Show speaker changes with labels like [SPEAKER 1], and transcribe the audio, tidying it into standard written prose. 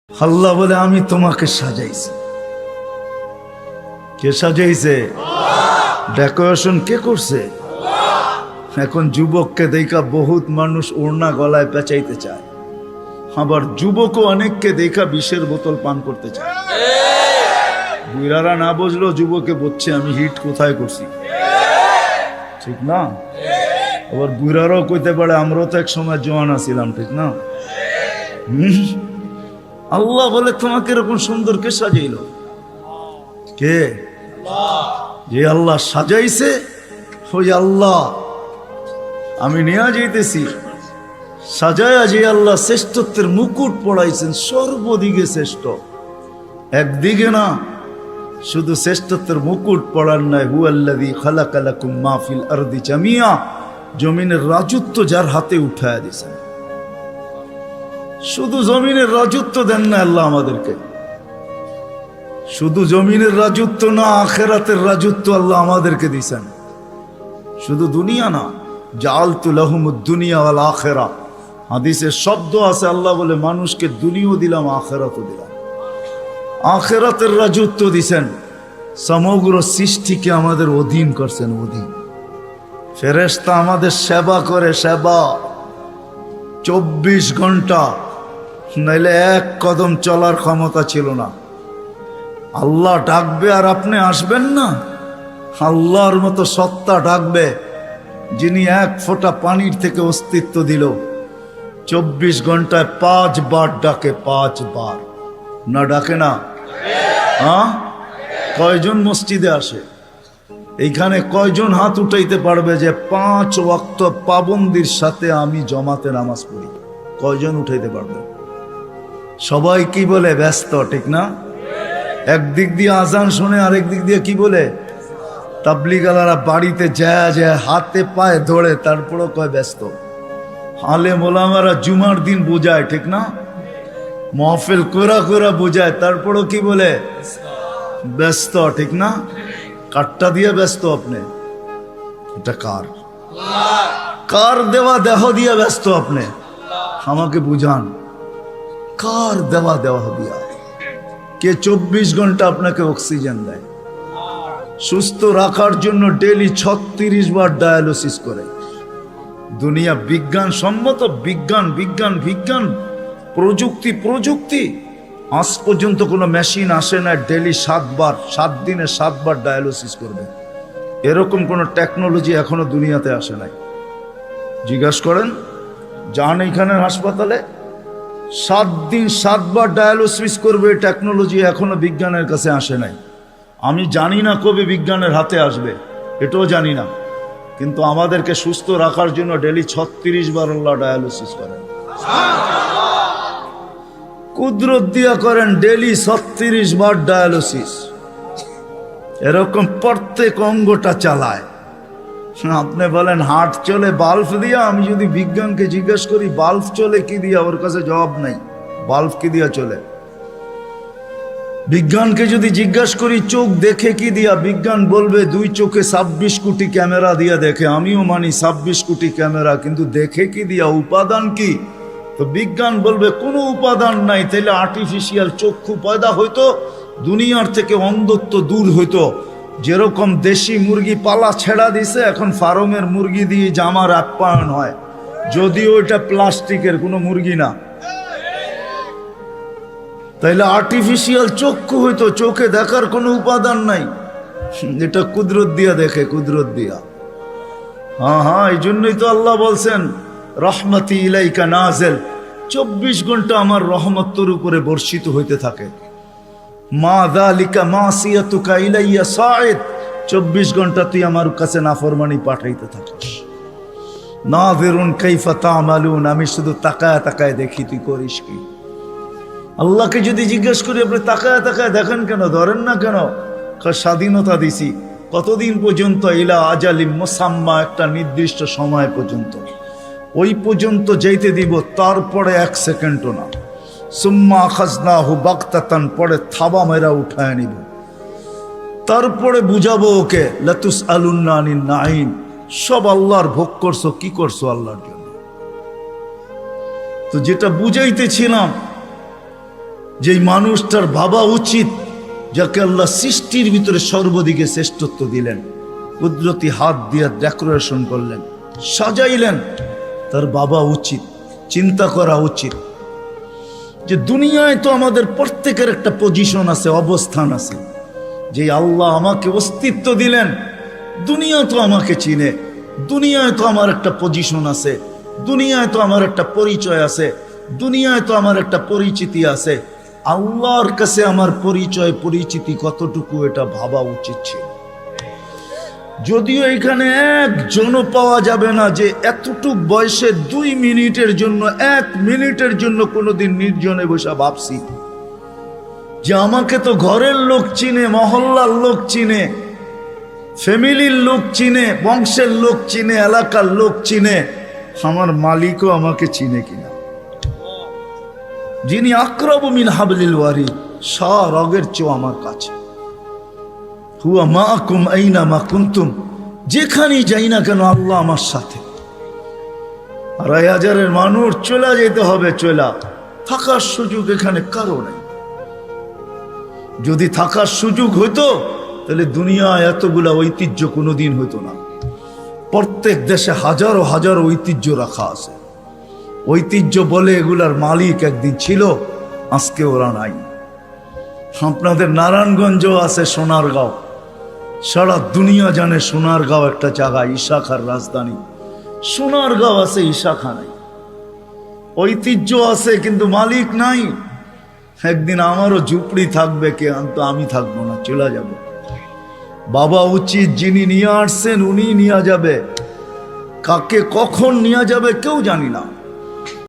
[SPEAKER 1] আল্লাহ বলে আমি তোমাকে সাজাইছি। কে সাজাইছে? ডেকোরেশন কে করছে? এখন যুবককে দেখা বহুত মানুষ ওড়না গলায় পেঁচাইতে চায়, আবার যুবকও অনেককে দেখা বিষের বোতল পান করতে চায়। বুইরারা না বুঝলো যুবকে বুঝছে আমি হিট কোথায় করছি, ঠিক না? আবার বুইরারাও কইতে পারে আমরাও তো এক সময় জওয়ান আছিলাম, ঠিক না? আল্লাহ বলে তোমাকে এরকম সুন্দর কে সাজাইল? কে? যে আল্লাহ সাজাইছে ওই আল্লাহ আমি নিয়ে যাইতেছি। সাজায়া যে আল্লাহ শ্রেষ্ঠত্বের মুকুট পড়াইছেন, সর্বদিকে শ্রেষ্ঠ, একদিকে না, শুধু শ্রেষ্ঠত্বের মুকুট পড়ার নাই, হুয়াল্লাযী খালাকা লাকুম মা ফিল আরদি জামিয়া, জমিনের রাজত্ব যার হাতে উঠায়া দিয়েছেন। শুধু জমিনের রাজত্ব দেন না আল্লাহ আমাদেরকে, শুধু জমিনের রাজত্ব না, আখিরাতের রাজত্ব আল্লাহ আমাদেরকে দিয়েছেন। শুধু দুনিয়া না, জাআলতু লাহুমুদ দুনিয়া ওয়াল আখিরা, হাদিসে শব্দ আছে আল্লাহ বলে মানুষকে দুনিয়াও দিলাম আখিরাতও দিলাম। আখিরাতের রাজত্ব দিয়েছেন, সমগ্র সৃষ্টিকে আমাদের অধীন করছেন, অধীন। ফেরেশতা আমাদের সেবা করে, সেবা 24 ঘন্টা, নাইলে এক কদম চলার ক্ষমতা ছিল না। আল্লাহ ডাকবে আর আপনি আসবেন না? আল্লাহর মতো সত্তা ডাকবে যিনি এক ফোঁটা পানির থেকে অস্তিত্ব দিল, 24 ঘন্টায় 5 বার ডাকে, 5 বার। না ডাকে না? হ্যাঁ, কয়জন মসজিদে আসে? এইখানে কয়জন হাত উঠাইতে পারবে যে 5 ওয়াক্ত পাবন্দির সাথে আমি জমাতে নামাজ পড়ি? কয়জন উঠাইতে পারবে? সবাই কি বলে? ব্যস্ত, ঠিক না? একদিক দিয়ে আজান শুনে, আরেক দিক দিয়ে কি বলে? তাবলিগালারা বাড়িতে যায় যায় হাতে পায়ে ধরে, তারপরও কয় ব্যস্ত। আলেম ওলামারা জুমার দিন বোঝায়, ঠিক না? মাহফিল কোরা কোরা বোঝায়, তারপরও কি বলে? ব্যস্ত, ঠিক না? কাটটা দিয়ে ব্যস্ত আপনি, এটা কার? কার দেওয়া দেহ দিয়ে ব্যস্ত আপনি? আমাকে বুঝান, কার দেওয়া দেহ দিয়া? কে 24 ঘন্টা আপনাকে অক্সিজেন দেয়? সুস্থ রাখার জন্য ডেলি 36 বার ডায়ালিসিস করে। দুনিয়া বিজ্ঞান সম্মত, বিজ্ঞান বিজ্ঞান বিজ্ঞান, প্রযুক্তি প্রযুক্তি, আজ পর্যন্ত কোনো মেশিন আসে না ডেলি 7 বার, 7 দিনে 7 বার ডায়ালিসিস করবে। এরকম কোনো টেকনোলজি এখনো দুনিয়াতে আসে নাই। জিজ্ঞাসা করেন, যান এইখানের হাসপাতালে, 7 দিন 7 বার ডায়ালিসিস করবে, টেকনোলজি এখনো বিজ্ঞানের কাছে আসে নাই। আমি জানি না কবে বিজ্ঞানের হাতে আসবে, এটাও জানি না, কিন্তু আমাদেরকে সুস্থ রাখার জন্য ডেলি 36 বার আল্লাহ ডায়ালিসিস করেন। কুদরত দিয়া করেন ডেলি 36 বার ডায়ালিসিস। এরকম প্রত্যেক অঙ্গটা চালায়। আপনি বলেন হার্ট চলে বাল্ব দিয়া, আমি যদি বিজ্ঞানকে জিজ্ঞেস করি বাল্ব চলে কি দিয়া, ওর কাছে জবাব নাই। বাল্ব কি দিয়া চলে? বিজ্ঞানকে যদি জিজ্ঞাসা করি চোখ দেখে কি দিয়া, বিজ্ঞান বলবে 2 চোখে 26 কোটি ক্যামেরা দিয়া দেখে। আমিও মানি 26 কোটি ক্যামেরা, কিন্তু দেখে কি দিয়া? উপাদান কি? তো বিজ্ঞান বলবে কোনো উপাদান নাই। তাইলে আর্টিফিশিয়াল চক্ষু পয়দা হইতো, দুনিয়ার থেকে অন্ধত্ব দূর হইতো। যেরকম দেশি মুরগি পালা ছেড়া দিছে, এখন ফার্মের মুরগি দিয়ে জামার আপ্যায়ন হয়, যদিও এটা প্লাস্টিকের কোনো মুরগি না। তাইলে আর্টিফিশিয়াল চক্ষু হইতো, চোখে দেখার কোনো উপাদান নাই। এটা কুদরত দিয়া দেখে, কুদরত দিয়া। হ্যাঁ হ্যাঁ, এই জন্যই তো আল্লাহ বলছেন রহমতি ইলাইকা নাজেল, 24 ঘন্টা আমার রহমত তোর উপরে বর্ষিত হইতে থাকে। মা যালিকা মাসিয়াতুকা ইলাইয়া সাঈদ, 24 ঘন্টা তুই আমার কাছে নাফরমানি পাঠাইতে থাকিস। নাযিরুন কাইফা তা'মালুন, আমি শুধু তাকায় তাকায় দেখি তুই করিস কি। আল্লাহকে যদি জিজ্ঞেস করি আপনি তাকায় তাকায় দেখেন কেন, ধরেন না কেন? স্বাধীনতা দিছি কতদিন পর্যন্ত? ইলা আজালিম মুসাম্মা, একটা নির্দিষ্ট সময় পর্যন্ত, ওই পর্যন্ত যাইতে দিব, তারপরে 1 সেকেন্ডও না। সুম্মা আখাযনাহু বাগতাতান, পরে থাবা মেরা উঠায় নিব, তারপরে বুঝাবো ওকে লাতুসআলুন্না আনিন নাঈম, সব আল্লাহর ভোগ করছো, কি করছো আল্লাহর জন্য। তো যেটা বুঝাইতেছিলাম যেই মানুষটার ভাবা উচিত, যাকে আল্লাহ সৃষ্টির ভিতরে সর্বদিকে শ্রেষ্ঠত্ব দিলেন, কুদরতি হাত দিয়ে ডেকোরেশন করলেন, সাজাইলেন, তার বাবা উচিত, চিন্তা করা উচিত যে দুনিয়ায় তো আমাদের প্রত্যেকের একটা পজিশন আছে, অবস্থান আছে। যে আল্লাহ আমাকে অস্তিত্ব দিলেন, দুনিয়া তো আমাকে চিনে, দুনিয়ায় তো আমার একটা পজিশন আছে, দুনিয়ায় তো আমার একটা পরিচয় আছে, দুনিয়ায় তো আমার একটা পরিচিতি আছে। আল্লাহর কাছে আমার পরিচয় পরিচিতি কতটুকু, এটা ভাবা উচিত ছিল। যদিও এখানে একজনও পাওয়া যাবে না যে এতটুক বয়সে 2 মিনিটের জন্য, 1 মিনিটের জন্য কোনোদিন নির্জনে বসে ভাবছি যে আমাকে তো ঘরের লোক চিনে, মহল্লার লোক চিনে, ফ্যামিলির লোক চিনে, বংশের লোক চিনে, এলাকার লোক চিনে, আমার মালিকও আমাকে চিনে কিনা। যিনি আকরাবু মিন হাবলিল ওয়ারিদ, রগের চেয়েও আমার কাছে। হুয়া মাআকুম আইনা মা কুনতুম, যেখানেই যাই না কেন আল্লাহ আমার সাথে। 2,500 মানুষ চলে যেতে হবে, চলা থাকার সুযোগ এখানে কারো নেই। যদি থাকার সুযোগ হইতো তাহলে দুনিয়ায় এতগুলা ঐতিহ্য কোনোদিন হইতো না। প্রত্যেক দেশে হাজারো হাজারো ঐতিহ্য রাখা আছে। ঐতিহ্য বলে এগুলার মালিক একদিন ছিল, আজকে ওরা নাই। আপনাদের নারায়ণগঞ্জও আছে সোনারগাঁও, সারা দুনিয়া জানে সোনারগাঁও একটা জায়গা, ইশাখার রাজধানী। সোনারগাঁও আছে, ইশাখা নাই। ঐতিহ্য আছে কিন্তু মালিক নাই। একদিন আমারও ঝুপড়ি থাকবে, কিন্তু আমি থাকবো না, চলে যাব। বাবা উচিত, যিনি নিয়ে আসছেন উনি নিয়ে যাবে, কাকে কখন নিয়ে যাবে কেউ জানি না।